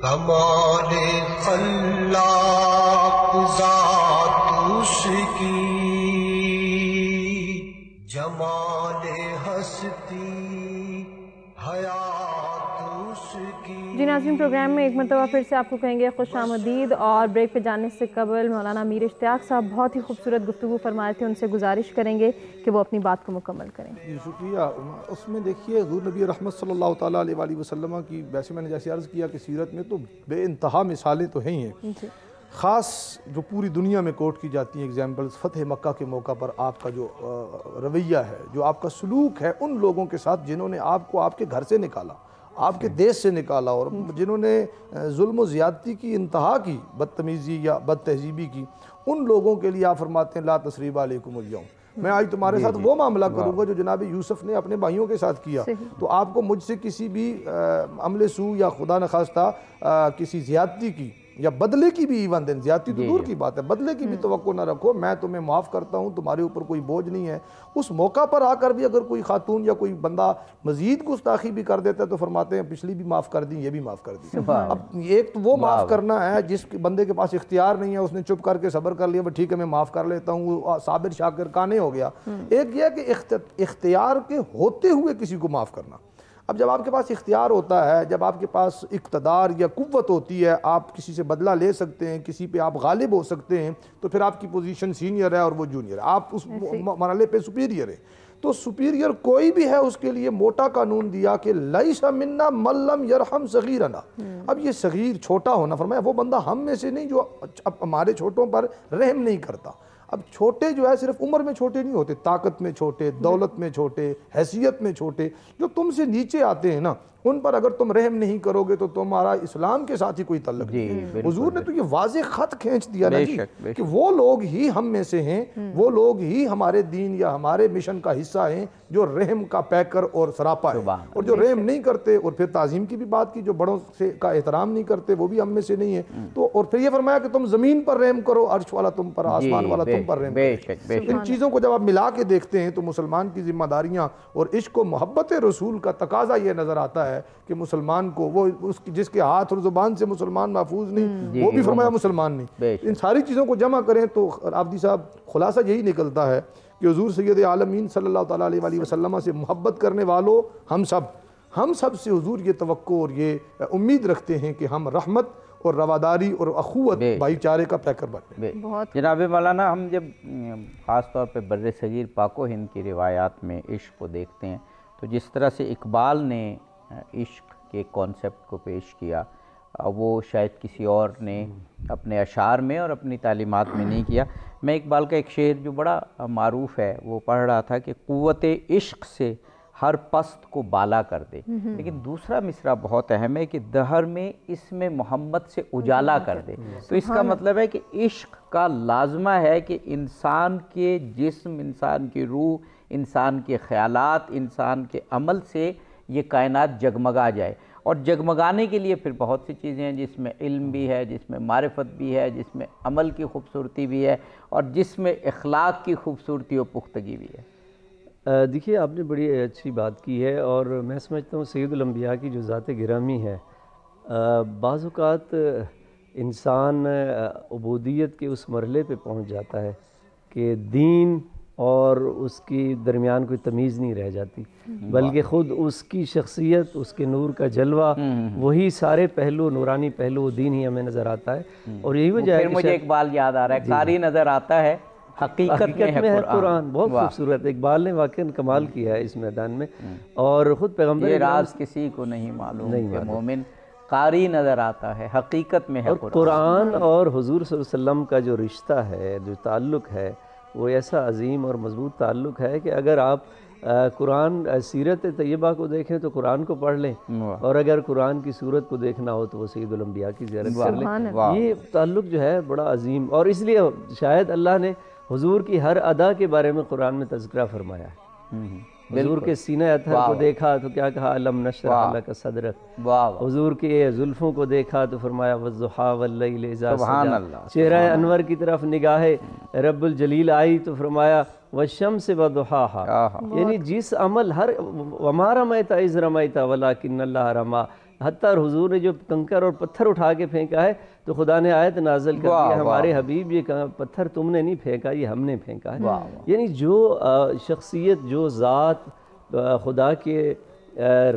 کمال خلاق ذات اس کی, جمال ہستی حیات اس کی. جی ناظرین, پروگرام میں ایک مرتبہ پھر سے آپ کو کہیں گے خوش آمدید. اور بریک پہ جانے سے قبل مولانا امیر اشتیاق صاحب بہت ہی خوبصورت گفتگو فرمائے تھے, ان سے گزارش کریں گے کہ وہ اپنی بات کو مکمل کریں. شکریہ. اس میں دیکھیے حضور نبی رحمت صلی اللہ تعالیٰ علیہ وآلہ وسلم کی, ویسے میں نے جیسے عرض کیا کہ سیرت میں تو بے انتہا مثالیں تو ہیں ہی ہیں, خاص جو پوری دنیا میں کوٹ کی جاتی ہیں ایگزامپلز. فتح مکہ کے موقع پر آپ کا جو رویہ ہے, جو آپ کا سلوک ہے ان لوگوں کے ساتھ جنہوں نے آپ کو آپ کے گھر سے نکالا, آپ کے دیش سے نکالا, اور جنہوں نے ظلم و زیادتی کی انتہا کی, بدتمیزی یا بد تہذیبی کی, ان لوگوں کے لیے آپ فرماتے ہیں لا تثریب علیکم اليوم, میں آج تمہارے ساتھ وہ معاملہ کروں گا جو جناب یوسف نے اپنے بھائیوں کے ساتھ کیا. تو آپ کو مجھ سے کسی بھی عمل سو یا خدا نخواستہ کسی زیادتی کی یا بدلے کی بھی, ایون دین زیادتی تو دور کی بات ہے, بدلے کی بھی توقع نہ رکھو. میں تمہیں معاف کرتا ہوں, تمہارے اوپر کوئی بوجھ نہیں ہے. اس موقع پر آ کر بھی اگر کوئی خاتون یا کوئی بندہ مزید گستاخی بھی کر دیتا ہے تو فرماتے ہیں پچھلی بھی معاف کر دی, یہ بھی معاف کر دی. اب ایک تو وہ معاف کرنا ہے جس بندے کے پاس اختیار نہیں ہے, اس نے چپ کر کے صبر کر لیا, ٹھیک ہے میں معاف کر لیتا ہوں, وہ صابر شاکر کانے ہو گیا. ایک یہ کہ اختیار کے ہوتے ہوئے کسی کو معاف کرنا. اب جب آپ کے پاس اختیار ہوتا ہے, جب آپ کے پاس اقتدار یا قوت ہوتی ہے, آپ کسی سے بدلہ لے سکتے ہیں, کسی پہ آپ غالب ہو سکتے ہیں, تو پھر آپ کی پوزیشن سینئر ہے اور وہ جونیئر ہے, آپ اس مرحلے پہ سپیریئر ہے. تو سپیریئر کوئی بھی ہے اس کے لیے موٹا قانون دیا کہ لیس منا من لم یرحم صغیرنا. اب یہ صغیر چھوٹا ہونا, فرمایا وہ بندہ ہم میں سے نہیں جو اب ہمارے چھوٹوں پر رحم نہیں کرتا. اب چھوٹے جو ہے صرف عمر میں چھوٹے نہیں ہوتے, طاقت میں چھوٹے, دولت میں چھوٹے, حیثیت میں چھوٹے. جو تم سے نیچے آتے ہیں نا ان پر اگر تم رحم نہیں کرو گے تو تمہارا اسلام کے ساتھ ہی کوئی تعلق نہیں ہے۔ حضور نے تو یہ واضح خط کھینچ دیا نا جی کہ وہ لوگ ہی ہم میں سے ہیں، وہ لوگ ہی ہمارے دین یا ہمارے مشن کا حصہ ہیں جو رحم کا پیکر اور سراپا ہے، اور جو رحم نہیں کرتے، اور پھر تعظیم کی بھی بات کی، جو بڑوں سے کا احترام نہیں کرتے وہ بھی ہم میں سے نہیں ہے۔ تو اور پھر یہ فرمایا کہ تم زمین پر رحم کرو، عرش والا تم پر، آسمان والا تم پر رحم کرے۔ ان چیزوں کو جب آپ ملا کے دیکھتے ہیں تو مسلمان کی ذمہ داریاں اور عشق و محبت رسول کا تقاضا یہ نظر آتا ہے کہ مسلمان کو وہ جس کے ہاتھ اور زبان سے مسلمان محفوظ نہیں وہ بھی فرمایا مسلمان نہیں۔ ان ساری چیزوں کو جمع کریں تو عابدی صاحب خلاصہ یہی نکلتا ہے کہ حضور سید عالمین صلی اللہ تعالیٰ علیہ وسلم سے محبت کرنے والوں ہم سب سے حضور یہ توقع اور یہ امید رکھتے ہیں کہ ہم رحمت اور رواداری اور اخوت بھائی چارے کا پیکر بنیں۔ جناب مولانا، ہم جب خاص طور پہ بر صغیر پاک و ہند کی روایات میں عشق کو دیکھتے ہیں تو جس طرح سے اقبال نے عشق کے کانسیپٹ کو پیش کیا وہ شاید کسی اور نے اپنے اشعار میں اور اپنی تعلیمات میں نہیں کیا۔ میں اقبال کا ایک شعر جو بڑا معروف ہے وہ پڑھ رہا تھا کہ قوت عشق سے ہر پست کو بالا کر دے، لیکن دوسرا مصرع بہت اہم ہے کہ دہر میں اس میں محمد سے اجالا کر دے۔ تو اس کا مطلب ہے کہ عشق کا لازمہ ہے کہ انسان کے جسم، انسان کی روح، انسان کے خیالات، انسان کے عمل سے یہ کائنات جگمگا جائے، اور جگمگانے کے لیے پھر بہت سی چیزیں ہیں جس میں علم بھی ہے، جس میں معرفت بھی ہے، جس میں عمل کی خوبصورتی بھی ہے، اور جس میں اخلاق کی خوبصورتی و پختگی بھی ہے۔ دیکھیے، آپ نے بڑی اچھی بات کی ہے، اور میں سمجھتا ہوں سید الانبیاء کی جو ذات گرامی ہے، بعض اوقات انسان عبودیت کے اس مرحلے پہ پہنچ جاتا ہے کہ دین اور اس کی درمیان کوئی تمیز نہیں رہ جاتی، بلکہ خود اس کی شخصیت، اس کے نور کا جلوہ، وہی سارے پہلو، نورانی پہلو دین ہی ہمیں نظر آتا ہے۔ اور یہی وجہ ہے کہ مجھے اقبال یاد آ رہا ہے، قاری نظر آتا ہے حقیقت میں ہے قرآن۔ بہت خوبصورت، اقبال نے واقعاً کمال کیا ہے اس میدان میں، اور خود پیغمبر یہ راز کسی کو نہیں معلوم کہ مومن قاری نظر آتا ہے، حقیقت میں ہے قرآن اور حضور صلی اللہ علیہ وسلم کا جو رشتہ ہے، جو تعلق ہے، وہ ایسا عظیم اور مضبوط تعلق ہے کہ اگر آپ قرآن سیرت طیبہ کو دیکھیں تو قرآن کو پڑھ لیں، اور اگر قرآن کی صورت کو دیکھنا ہو تو وہ سید الانبیاء کی زیارت کر لیں۔ یہ تعلق جو ہے بڑا عظیم، اور اس لیے شاید اللہ نے حضور کی ہر ادا کے بارے میں قرآن میں تذکرہ فرمایا ہے۔ حضور کے سینہ اطہر کو دیکھا تو کیا کہا، الم نشرح لک صدرک۔ حضور کے زلفوں کو دیکھا تو فرمایا والضحیٰ واللیل اذا سجی۔ چہرہ انور کی طرف نگاہ رب الجلیل آئی تو فرمایا والشمس وضحاہا۔ یعنی جس عمل، ہر وما رمیت اذ رمیت ولکن اللہ رمی، حتیٰ حضور نے جو کنکر اور پتھر اٹھا کے پھینکا ہے تو خدا نے آیت نازل کر دیا، ہمارے حبیب یہ پتھر تم نے نہیں پھینکا، یہ ہم نے پھینکا ہے۔ یعنی جو شخصیت، جو ذات خدا کے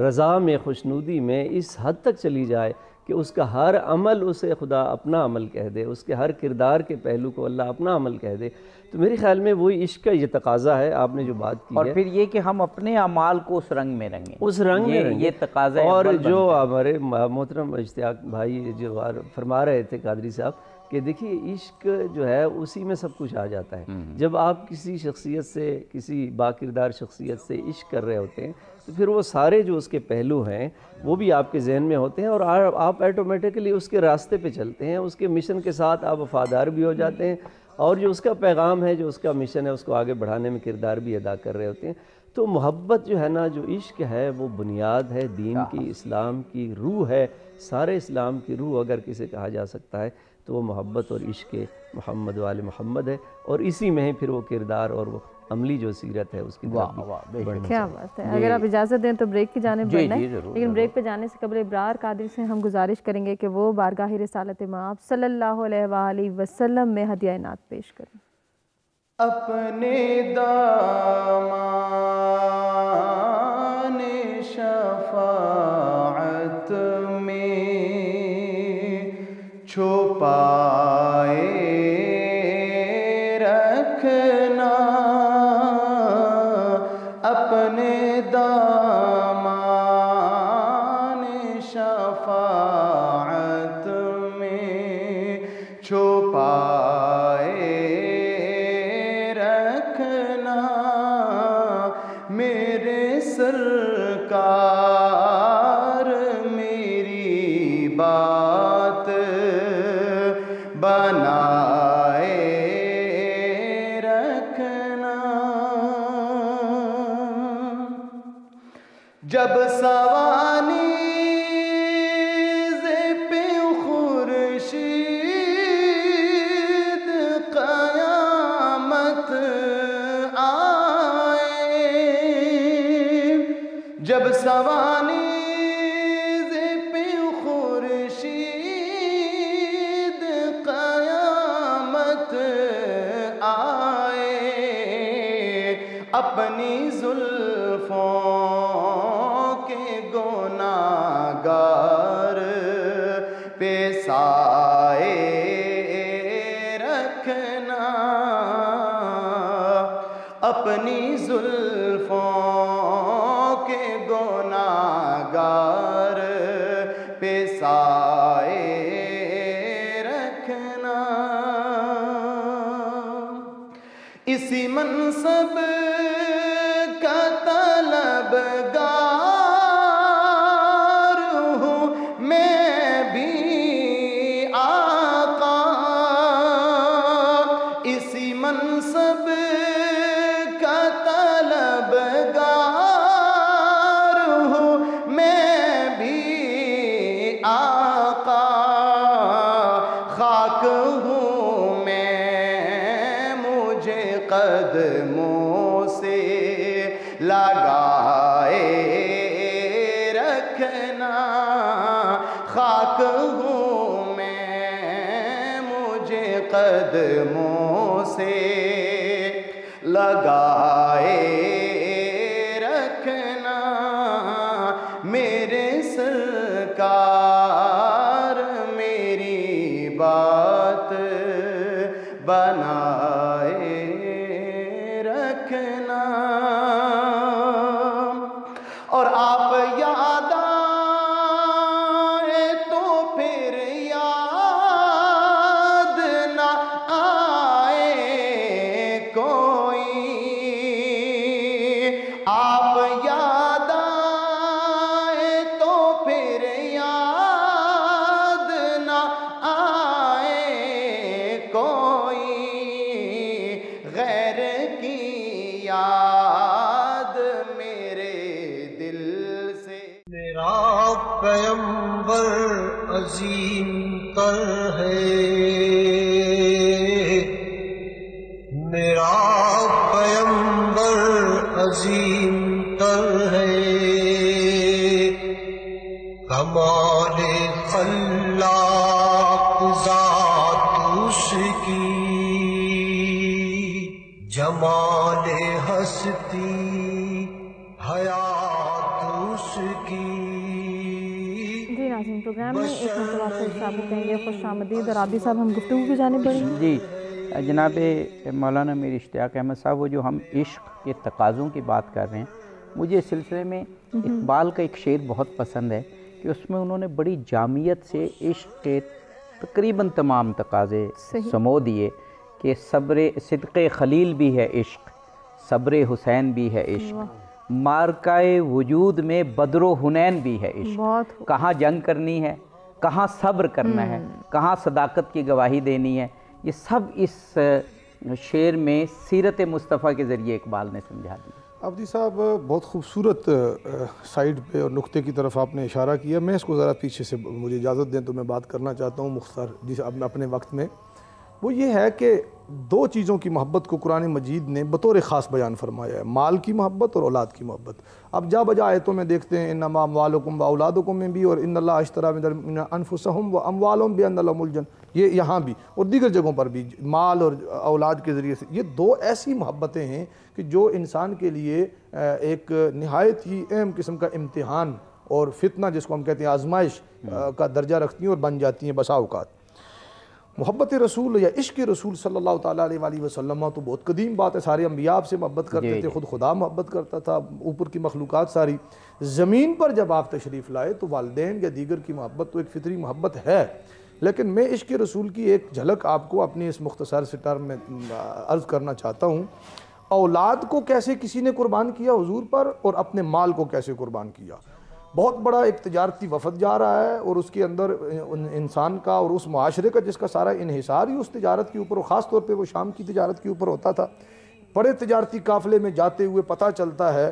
رضا میں، خوشنودی میں اس حد تک چلی جائے کہ اس کا ہر عمل اسے خدا اپنا عمل کہہ دے، اس کے ہر کردار کے پہلو کو اللہ اپنا عمل کہہ دے، تو میرے خیال میں وہی عشق کا یہ تقاضا ہے، آپ نے جو بات کی ہے۔ اور پھر یہ کہ ہم اپنے اعمال کو اس رنگ میں رنگیں، اس رنگ میں رنگیں، یہ تقاضا ہے۔ اور جو ہمارے محترم اشتیاق بھائی جو فرما رہے تھے قادری صاحب کہ دیکھیے عشق جو ہے اسی میں سب کچھ آ جاتا ہے۔ جب آپ کسی شخصیت سے، کسی باکردار شخصیت سے عشق کر رہے ہوتے ہیں تو پھر وہ سارے جو اس کے پہلو ہیں وہ بھی آپ کے ذہن میں ہوتے ہیں، اور آپ آٹومیٹکلی اس کے راستے پہ چلتے ہیں، اس کے مشن کے ساتھ آپ وفادار بھی ہو جاتے ہیں، اور جو اس کا پیغام ہے، جو اس کا مشن ہے، اس کو آگے بڑھانے میں کردار بھی ادا کر رہے ہوتے ہیں۔ تو محبت جو ہے نا، جو عشق ہے، وہ بنیاد ہے دین کی، اسلام کی روح ہے، سارے اسلام کی روح اگر کسے کہا جا سکتا ہے تو وہ محبت اور عشق محمد و آل محمد ہے، اور اسی میں ہی پھر وہ کردار اور وہ عملی جو سیرت ہے اس کی طرف۔ کیا بات ہے۔ اگر آپ اجازت دیں تو بریک کی جانب بڑھنا ہے، لیکن بریک پہ جانے سے قبل ابرار قادری سے ہم گزارش کریں گے کہ وہ بارگاہ رسالت مآب صلی اللہ علیہ وآلہ وسلم میں ہدیہ نعت پیش کریں۔ اپنے دامان شفاعت میں چھپائے رکھنا، اپنے دامان شفاعت میں چھپائے رکھنا، میرے سرکار جب سوانیز پہ خورشید قیامت آئے، جب سوانیز پہ خورشید قیامت آئے، اپنی زلفوں کے گناہگار پہ سائے رکھنا، اپنی زلفوں کے گناہگار پہ سائے رکھنا، اسی منصب کا طلبگار ہوں میں بھی آقا، اسی منصب کا طلبگار ہوں میں بھی آقا، خاک ہوں میں مجھے قدموں سے لگائے رکھنا، خاک ہوں میں مجھے قدموں سے لگائے رکھنا، میرے سرکار میری بات بنائے رکھنا، اور آپ یاد آئے تو پھر یاد نہ آئے کوئی، آپ یاد آئے تو پھر یاد نہ آئے کوئی، غیر کی یاد میرے دل سے، میرا پیمبر عظیم تر ہے، میرا پیمبر عظیم تر ہے، کمال خلاق ذات اس کی، جمال ہستی حیات اس کی، جی ناظرین، پروگرام میں ایک مرتبہ پھر سے آپ کو کہیں گے خوش آمدید، اور عابدی صاحب ہم گفتگو کی جانب بڑھیں گے۔ جی جناب مولانا میر اشتیاق احمد صاحب، وہ جو ہم عشق کے تقاضوں کی بات کر رہے ہیں، مجھے اس سلسلے میں اقبال کا ایک شعر بہت پسند ہے کہ اس میں انہوں نے بڑی جامعیت سے عشق کے تقریباً تمام تقاضے سمو دیے کہ صبر صدق خلیل بھی ہے عشق، صبر حسین بھی ہے عشق، مارکائے وجود میں بدر و حنین بھی ہے عشق، کہاں جنگ کرنی ہے، کہاں صبر کرنا ہے، کہاں صداقت کی گواہی دینی ہے، یہ سب اس شعر میں سیرت مصطفیٰ کے ذریعے اقبال نے سمجھا دیا۔ عابدی صاحب بہت خوبصورت سائیڈ پہ اور نقطے کی طرف آپ نے اشارہ کیا، میں اس کو ذرا پیچھے سے مجھے اجازت دیں تو میں بات کرنا چاہتا ہوں مختصر جس اپنے وقت میں، وہ یہ ہے کہ دو چیزوں کی محبت کو قرآن مجید نے بطور خاص بیان فرمایا ہے، مال کی محبت اور اولاد کی محبت۔ اب جا بجا آیتوں میں دیکھتے ہیں انما اموالکم و اولادکم میں بھی، اور ان اللہ اشتری من انفسہم و اموالہم بان لہم الجنہ، یہ یہاں بھی اور دیگر جگہوں پر بھی مال اور اولاد کے ذریعے سے، یہ دو ایسی محبتیں ہیں کہ جو انسان کے لیے ایک نہایت ہی اہم قسم کا امتحان اور فتنہ جس کو ہم کہتے ہیں آزمائش کا درجہ رکھتی ہیں اور بن جاتی ہیں بسا اوقات۔ محبت رسول یا عشق رسول صلی اللہ تعالیٰ علیہ وآلہ وسلم تو بہت قدیم بات ہے، سارے انبیاء آپ سے محبت کرتے تھے، خود خدا محبت کرتا تھا، اوپر کی مخلوقات ساری۔ زمین پر جب آپ تشریف لائے تو والدین یا دیگر کی محبت تو ایک فطری محبت ہے، لیکن میں عشق رسول کی ایک جھلک آپ کو اپنی اس مختصر سے ٹرم میں عرض کرنا چاہتا ہوں۔ اولاد کو کیسے کسی نے قربان کیا حضور پر، اور اپنے مال کو کیسے قربان کیا۔ بہت بڑا ایک تجارتی وفد جا رہا ہے اور اس کے اندر انسان کا اور اس معاشرے کا جس کا سارا انحصار ہی اس تجارت کے اوپر، اور خاص طور پہ وہ شام کی تجارت کے اوپر ہوتا تھا۔ بڑے تجارتی قافلے میں جاتے ہوئے پتہ چلتا ہے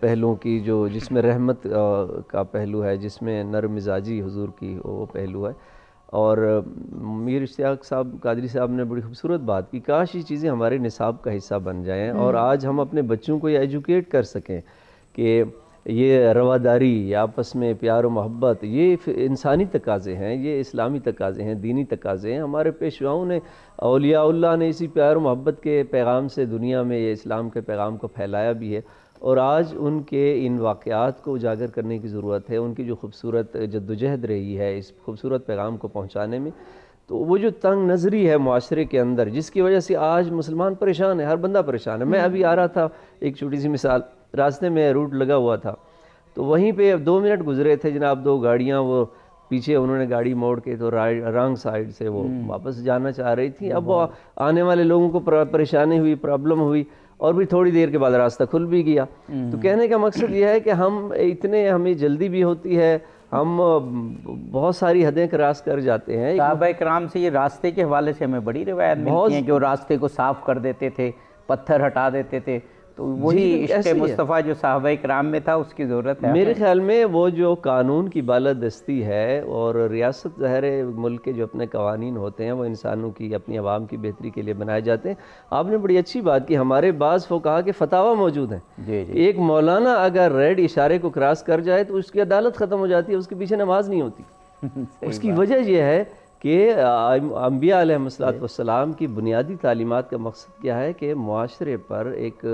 پہلوؤں کی جس میں رحمت کا پہلو ہے، جس میں نرم مزاجی حضور کی وہ پہلو ہے. اور میر اشتیاق صاحب قادری صاحب نے بڑی خوبصورت بات کی، کاش یہ چیزیں ہمارے نصاب کا حصہ بن جائیں اور آج ہم اپنے بچوں کو یہ ایجوکیٹ کر سکیں کہ یہ رواداری یا آپس میں پیار و محبت یہ انسانی تقاضے ہیں، یہ اسلامی تقاضے ہیں، دینی تقاضے ہیں. ہمارے پیشواؤں نے، اولیاء اللہ نے اسی پیار و محبت کے پیغام سے دنیا میں یہ اسلام کے پیغام کو پھیلایا بھی ہے، اور آج ان کے ان واقعات کو اجاگر کرنے کی ضرورت ہے. ان کی جو خوبصورت جدوجہد رہی ہے اس خوبصورت پیغام کو پہنچانے میں، تو وہ جو تنگ نظری ہے معاشرے کے اندر جس کی وجہ سے آج مسلمان پریشان ہے، ہر بندہ پریشان ہے. میں ابھی آ رہا تھا، ایک چھوٹی سی مثال، راستے میں روٹ لگا ہوا تھا، تو وہیں پہ 2 منٹ گزرے تھے جناب، 2 گاڑیاں وہ پیچھے انہوں نے گاڑی موڑ کے تو رانگ سائیڈ سے وہ واپس جانا چاہ رہی تھی. اب وہ آنے والے لوگوں کو پریشانی ہوئی، پرابلم ہوئی، اور بھی تھوڑی دیر کے بعد راستہ کھل بھی گیا. تو کہنے کا مقصد یہ ہے کہ ہمیں جلدی بھی ہوتی ہے، ہم بہت ساری حدیں کراس کر جاتے ہیں. صحابہ کرام سے یہ راستے کے حوالے سے ہمیں بڑی روایت ملتی ہیں کہ وہ راستے کو صاف کر دیتے تھے، پتھر ہٹا دیتے تھے. تو وہی عشق مصطفیٰ جو صحابہ کرام میں تھا اس کی ضرورت ہے. میرے خیال میں وہ جو قانون کی بالادستی ہے اور ریاست ظاہر ملک کے جو اپنے قوانین ہوتے ہیں وہ انسانوں کی، اپنی عوام کی بہتری کے لیے بنائے جاتے ہیں. آپ نے بڑی اچھی بات کی، ہمارے بعض فقہا کے فتاوی موجود ہیں. ایک مولانا اگر ریڈ اشارے کو کراس کر جائے تو اس کی عدالت ختم ہو جاتی ہے، اس کے پیچھے نماز نہیں ہوتی. اس کی وجہ یہ ہے کہ انبیاء علیہ السلام کی بنیادی تعلیمات کا مقصد کیا ہے کہ معاشرے پر ایک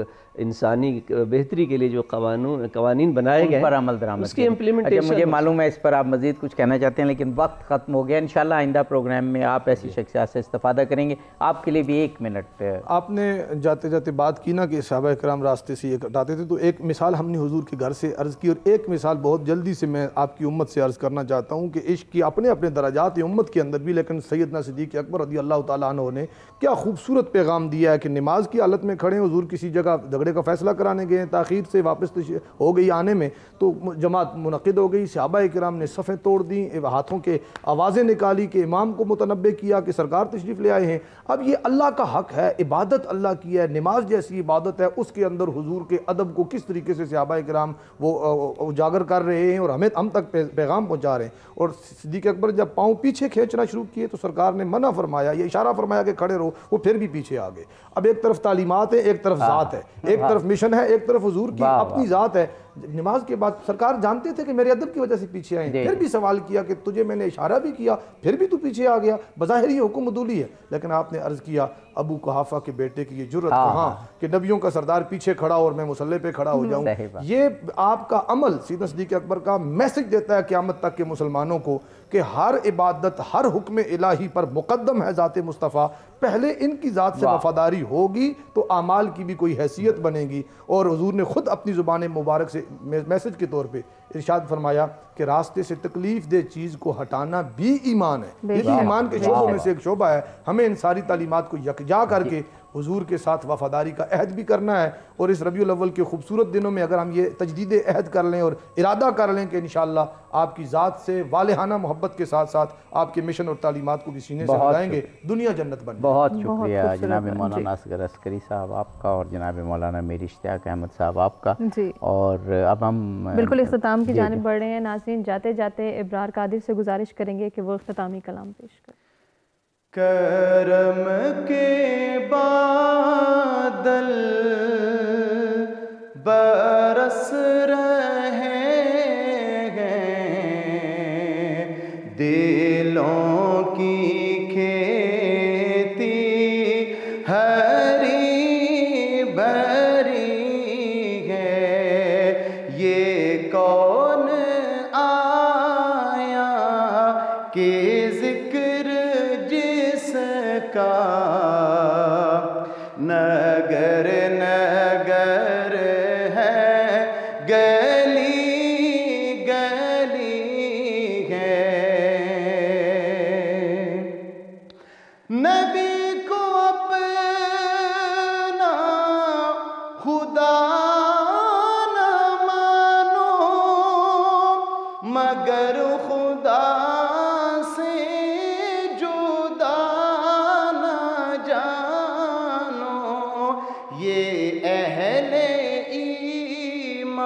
انسانی بہتری کے لیے جو قوانین بنائے گئے پر عمل درآمد اس کی امپلیمنٹیشن. مجھے معلوم ہے اس پر آپ مزید کچھ کہنا چاہتے ہیں لیکن وقت ختم ہو گیا. انشاءاللہ آئندہ پروگرام میں آپ ایسی شخصیات سے استفادہ کریں گے. آپ کے لیے بھی 1 منٹ. آپ نے جاتے جاتے بات کی نا کہ صحابہ کرام راستے سے یہ کٹاتے تھے، تو ایک مثال ہم نے حضور کے گھر سے عرض کی، اور ایک مثال بہت جلدی سے میں آپ کی امت سے عرض کرنا چاہتا ہوں کہ عشق کی اپنے اپنے درجات امت کے اندر بھی، لیکن سیدنا صدیق اکبر رضی اللہ تعالیٰ عنہ نے کیا خوبصورت پیغام دیا ہے کہ نماز کی حالت میں کھڑے، حضور کسی جگہ جھگڑے کا فیصلہ کرانے گئے، تاخیر سے واپس ہو گئی آنے میں، تو جماعت منعقد ہو گئی. صحابہ کرام نے صفیں توڑ دیں، ہاتھوں کے آوازیں نکالی کہ امام کو متنبہ کیا کہ سرکار تشریف لے آئے ہیں. اب یہ اللہ کا حق ہے، عبادت اللہ کی ہے، نماز جیسی عبادت ہے، اس کے اندر حضور کے ادب کو کس طریقے سے صحابہ کرام وہ اجاگر کر رہے ہیں اور ہم تک پیغام پہنچا رہے ہیں. اور صدیق اکبر جب پاؤں پیچھے کھینچنا شروع کیے تو سرکار نے منع فرمایا، یہ اشارہ فرمایا کہ کھڑے رہو، وہ پھر بھی پیچھے آ گئے. اب ایک طرف تعلیمات ہے، ایک طرف ذات ہے، ایک طرف مشن ہے، ایک طرف حضور کی اپنی ذات ہے. نماز کے بعد سرکار جانتے تھے کہ میرے ادب کی وجہ سے پیچھے آئے، پھر بھی سوال کیا کہ تجھے میں نے اشارہ بھی کیا پھر بھی تو پیچھے آ گیا. بظاہر یہ حکم عدولی ہے، لیکن آپ نے عرض کیا ابو قحافہ کے بیٹے کی یہ جرت کہاں کہ نبیوں کا سردار پیچھے کھڑا اور میں مصلی پہ کھڑا ہو جاؤں. یہ آپ کا عمل سیدنا صدیق اکبر کا میسج دیتا ہے قیامت تک کے مسلمانوں کو کہ ہر عبادت، ہر حکم الہی پر مقدم ہے ذات مصطفیٰ. پہلے ان کی ذات سے وفاداری ہوگی تو اعمال کی بھی کوئی حیثیت بنے گی. اور حضور نے خود اپنی زبان مبارک سے میسج کے طور پہ ارشاد فرمایا کہ راستے سے تکلیف دہ چیز کو ہٹانا بھی ایمان ہے. یہ بھی ایمان کے شعبوں میں سے ایک شعبہ ہے. ہمیں ان ساری تعلیمات کو یکجا کر کے حضور کے ساتھ وفاداری کا عہد بھی کرنا ہے. اور اس ربیع الاول کے خوبصورت دنوں میں اگر ہم یہ تجدید عہد کر لیں اور ارادہ کر لیں کہ انشاءاللہ آپ کی ذات سے والہانہ محبت کے ساتھ ساتھ آپ کے مشن اور تعلیمات کو بھی سینے سے لگائیں گے، دنیا جنت بن جائے. بہت شکریہ جناب مولانا اصغر عسکری صاحب آپ کا، اور جناب مولانا میر اشتیاق احمد صاحب آپ کا. اور اب ہم بالکل اختتام کی جانب بڑھ رہے ہیں. ناظرین جاتے جاتے ابرار قادر سے گزارش کریں گے کہ وہ اختتامی کلام پیش کریں. کرم کے بادل برس رہے ہیں، دلوں کی کھیتی ہری بھری ہے. یہ کون آیا کہ ذکر جس کا نگر نگر ہے، گلی گلی ہے. نبی کو اپنا خدا نہ مانو مگر خدا سے جدا نہ جانو. یہ اہل ایمان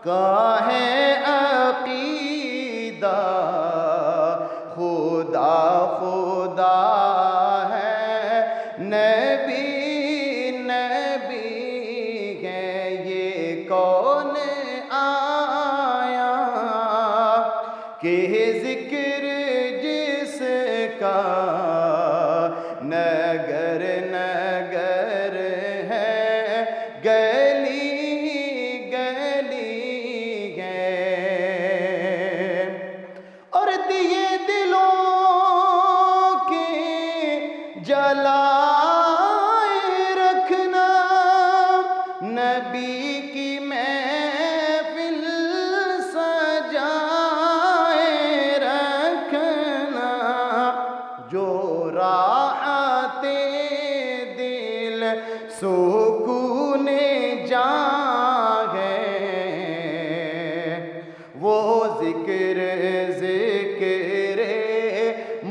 کا ہے عقیدہ خدا خدا ہے، نبی نبی ہے، یہ کون آیا کہ ذکر جس کا نگر نگر ہے، گلی گلی ہے، اور دیے دلوں کی جلائے رکھنا، نبی کی محفل سجائے رکھنا، جو راحت دل سکون جاں ہے، وہ ذکر ذکر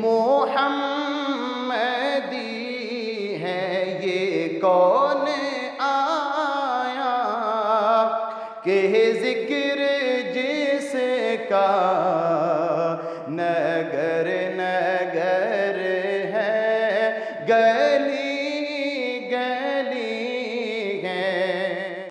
محمدی ہے، یہ کون آیا کہ ذکر جس کا